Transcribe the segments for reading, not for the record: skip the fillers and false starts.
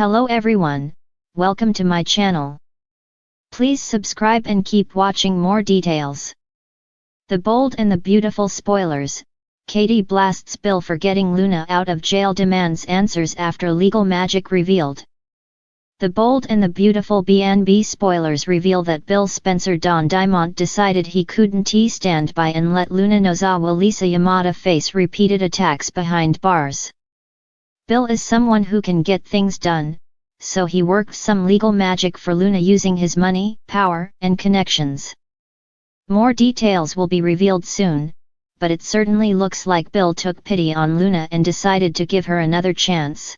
Hello everyone, welcome to my channel. Please subscribe and keep watching more details. The Bold and the Beautiful spoilers. Katie blasts Bill for getting Luna out of jail, demands answers after legal magic revealed. The Bold and the Beautiful BNB spoilers reveal that Bill Spencer Don Diamont decided he couldn't stand by and let Luna Nozawa Lisa Yamada face repeated attacks behind bars. Bill is someone who can get things done, so he worked some legal magic for Luna using his money, power, and connections. More details will be revealed soon, but it certainly looks like Bill took pity on Luna and decided to give her another chance.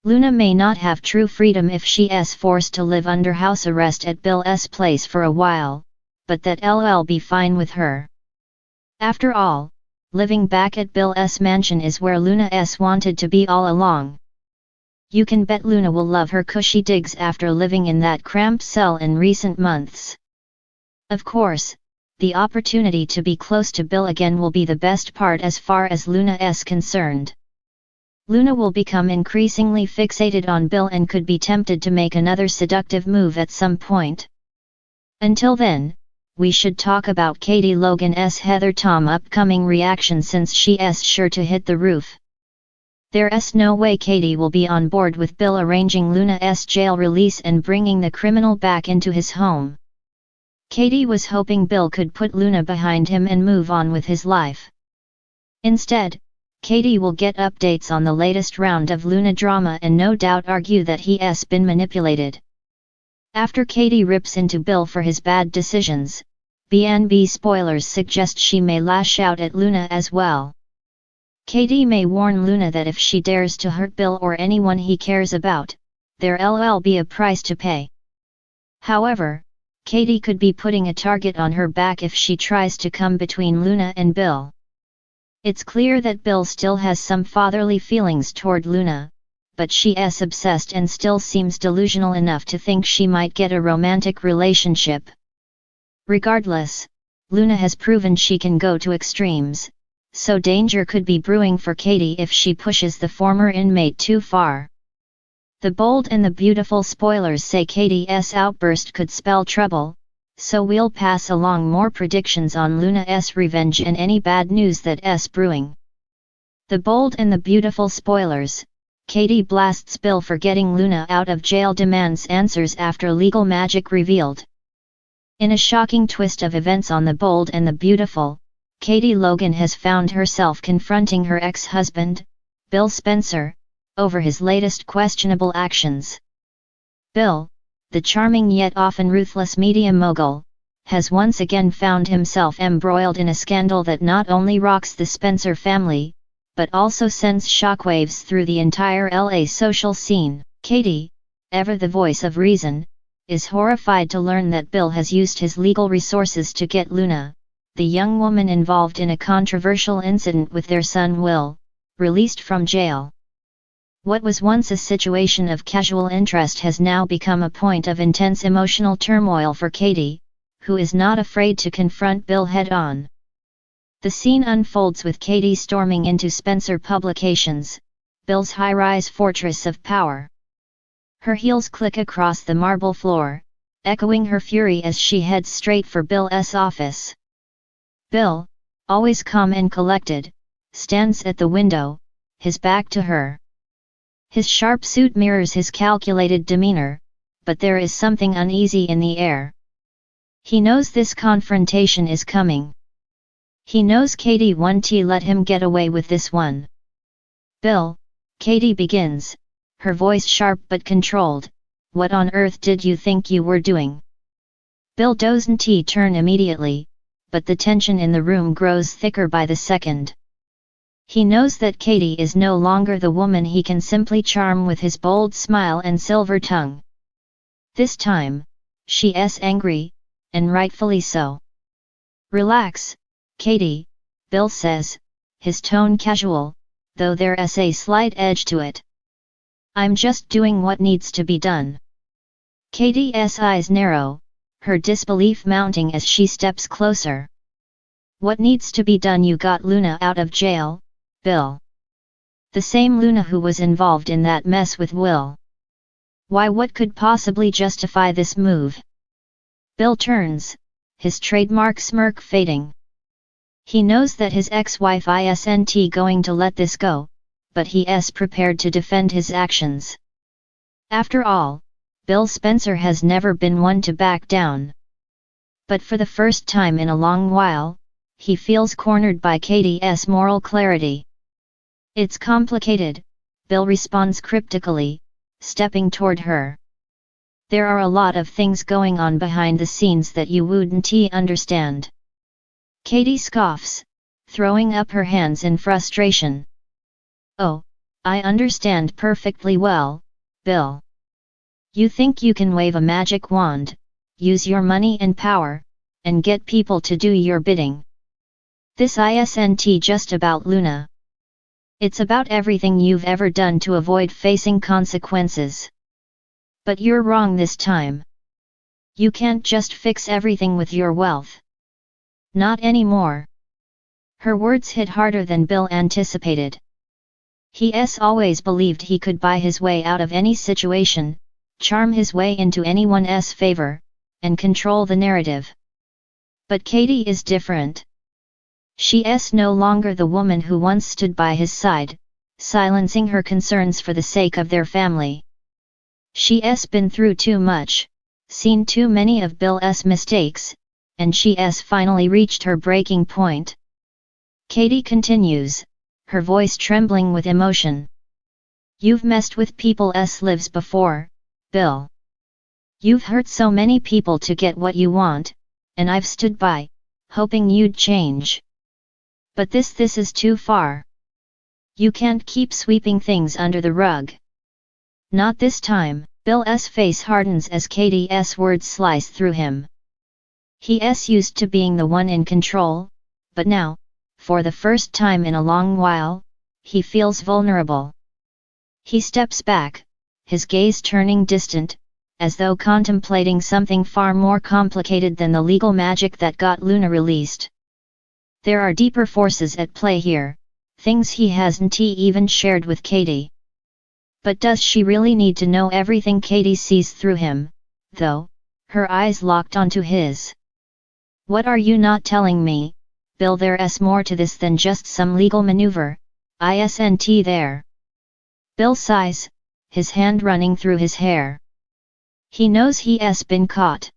Luna may not have true freedom if she is forced to live under house arrest at Bill's place for a while, but that'll be fine with her. After all, living back at Bill's mansion is where Luna's wanted to be all along. You can bet Luna will love her cushy digs after living in that cramped cell in recent months. Of course, the opportunity to be close to Bill again will be the best part as far as Luna is concerned. Luna will become increasingly fixated on Bill and could be tempted to make another seductive move at some point. Until then, we should talk about Katie Logan's Heather Tom upcoming reaction, since she is sure to hit the roof. There's no way Katie will be on board with Bill arranging Luna's jail release and bringing the criminal back into his home. Katie was hoping Bill could put Luna behind him and move on with his life. Instead, Katie will get updates on the latest round of Luna drama and no doubt argue that he has been manipulated. After Katie rips into Bill for his bad decisions, BNB spoilers suggest she may lash out at Luna as well. Katie may warn Luna that if she dares to hurt Bill or anyone he cares about, there'll be a price to pay. However, Katie could be putting a target on her back if she tries to come between Luna and Bill. It's clear that Bill still has some fatherly feelings toward Luna, but she is obsessed and still seems delusional enough to think she might get a romantic relationship. Regardless, Luna has proven she can go to extremes, so danger could be brewing for Katie if she pushes the former inmate too far. The Bold and the Beautiful spoilers say Katie's outburst could spell trouble, so we'll pass along more predictions on Luna's revenge and any bad news that's brewing. The Bold and the Beautiful spoilers. Katie blasts Bill for getting Luna out of jail, demands answers after legal magic revealed. In a shocking twist of events on The Bold and the Beautiful, Katie Logan has found herself confronting her ex-husband, Bill Spencer, over his latest questionable actions. Bill, the charming yet often ruthless media mogul, has once again found himself embroiled in a scandal that not only rocks the Spencer family, but also sends shockwaves through the entire LA social scene. Katie, ever the voice of reason, is horrified to learn that Bill has used his legal resources to get Luna, the young woman involved in a controversial incident with their son Will, released from jail. What was once a situation of casual interest has now become a point of intense emotional turmoil for Katie, who is not afraid to confront Bill head-on. The scene unfolds with Katie storming into Spencer Publications, Bill's high-rise fortress of power. Her heels click across the marble floor, echoing her fury as she heads straight for Bill's office. Bill, always calm and collected, stands at the window, his back to her. His sharp suit mirrors his calculated demeanor, but there is something uneasy in the air. He knows this confrontation is coming. He knows Katie won't let him get away with this one. Bill, Katie begins, her voice sharp but controlled, what on earth did you think you were doing? Bill doesn't turn immediately, but the tension in the room grows thicker by the second. He knows that Katie is no longer the woman he can simply charm with his bold smile and silver tongue. This time, she is angry, and rightfully so. Relax, Katie, Bill says, his tone casual, though there's a slight edge to it. I'm just doing what needs to be done. Katie's eyes narrow, her disbelief mounting as she steps closer. What needs to be done? You got Luna out of jail, Bill. The same Luna who was involved in that mess with Will. Why, what could possibly justify this move? Bill turns, his trademark smirk fading. He knows that his ex-wife isn't going to let this go, but he's prepared to defend his actions. After all, Bill Spencer has never been one to back down. But for the first time in a long while, he feels cornered by Katie's moral clarity. It's complicated, Bill responds cryptically, stepping toward her. There are a lot of things going on behind the scenes that you wouldn't understand. Katie scoffs, throwing up her hands in frustration. Oh, I understand perfectly well, Bill. You think you can wave a magic wand, use your money and power, and get people to do your bidding. This isn't just about Luna. It's about everything you've ever done to avoid facing consequences. But you're wrong this time. You can't just fix everything with your wealth. Not anymore. Her words hit harder than Bill anticipated. He's always believed he could buy his way out of any situation, charm his way into anyone's favor, and control the narrative. But Katie is different. She's no longer the woman who once stood by his side, silencing her concerns for the sake of their family. She's been through too much, seen too many of Bill's mistakes, and she's finally reached her breaking point. Katie continues, her voice trembling with emotion. You've messed with people's lives before, Bill. You've hurt so many people to get what you want, and I've stood by, hoping you'd change. But this is too far. You can't keep sweeping things under the rug. Not this time. Bill's face hardens as Katie's words slice through him. He's used to being the one in control, but now, for the first time in a long while, he feels vulnerable. He steps back, his gaze turning distant, as though contemplating something far more complicated than the legal magic that got Luna released. There are deeper forces at play here, things he hasn't even shared with Katie. But does she really need to know everything? Katie sees through him, though, her eyes locked onto his. What are you not telling me, Bill? There's more to this than just some legal maneuver, isn't there? Bill sighs, his hand running through his hair. He knows he's been caught.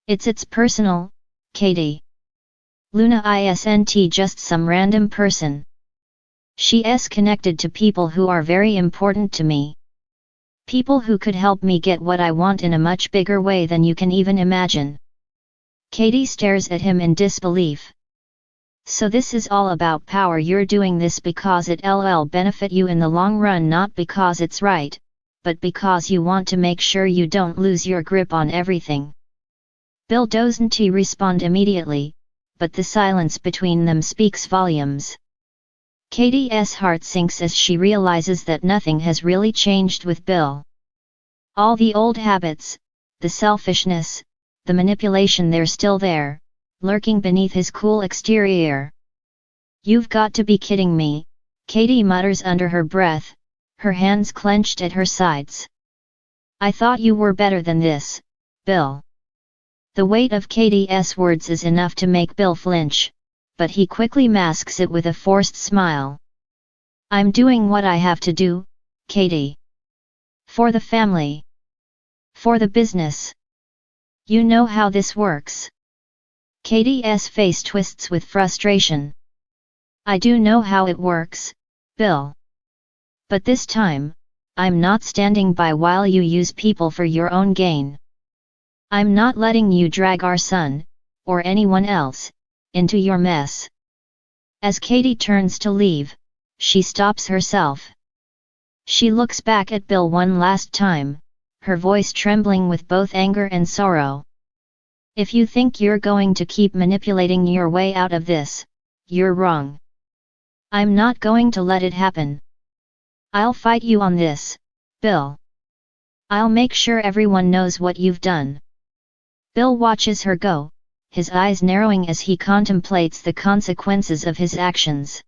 It's personal, Katie. Luna isn't just some random person. She's connected to people who are very important to me. People who could help me get what I want in a much bigger way than you can even imagine. Katie stares at him in disbelief. So this is all about power. You're doing this because it'll benefit you in the long run, not because it's right, but because you want to make sure you don't lose your grip on everything. Bill doesn't respond immediately, but the silence between them speaks volumes. Katie's heart sinks as she realizes that nothing has really changed with Bill. All the old habits, the selfishness, the manipulation, they're still there, lurking beneath his cool exterior. You've got to be kidding me, Katie mutters under her breath, her hands clenched at her sides. I thought you were better than this, Bill. The weight of Katie's words is enough to make Bill flinch, but he quickly masks it with a forced smile. I'm doing what I have to do, Katie. For the family. For the business. You know how this works. Katie's face twists with frustration. I do know how it works, Bill. But this time, I'm not standing by while you use people for your own gain. I'm not letting you drag our son, or anyone else, into your mess. As Katie turns to leave, she stops herself. She looks back at Bill one last time, her voice trembling with both anger and sorrow. If you think you're going to keep manipulating your way out of this, you're wrong. I'm not going to let it happen. I'll fight you on this, Bill. I'll make sure everyone knows what you've done. Bill watches her go, his eyes narrowing as he contemplates the consequences of his actions.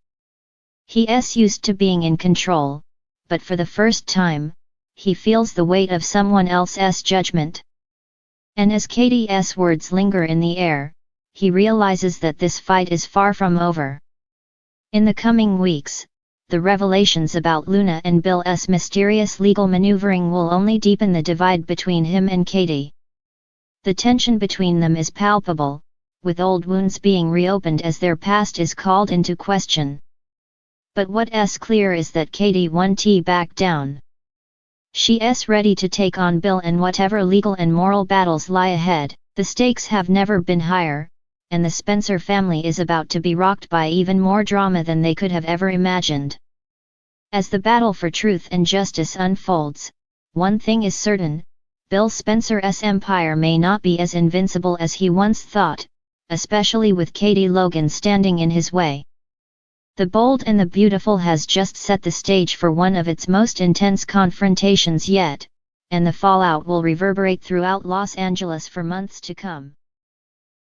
He's used to being in control, but for the first time, he feels the weight of someone else's judgment. And as Katie's words linger in the air, he realizes that this fight is far from over. In the coming weeks, the revelations about Luna and Bill's mysterious legal maneuvering will only deepen the divide between him and Katie. The tension between them is palpable, with old wounds being reopened as their past is called into question. But what's clear is that Katie won't back down. She's ready to take on Bill and whatever legal and moral battles lie ahead. The stakes have never been higher, and the Spencer family is about to be rocked by even more drama than they could have ever imagined. As the battle for truth and justice unfolds, one thing is certain: Bill Spencer's empire may not be as invincible as he once thought, especially with Katie Logan standing in his way. The Bold and the Beautiful has just set the stage for one of its most intense confrontations yet, and the fallout will reverberate throughout Los Angeles for months to come.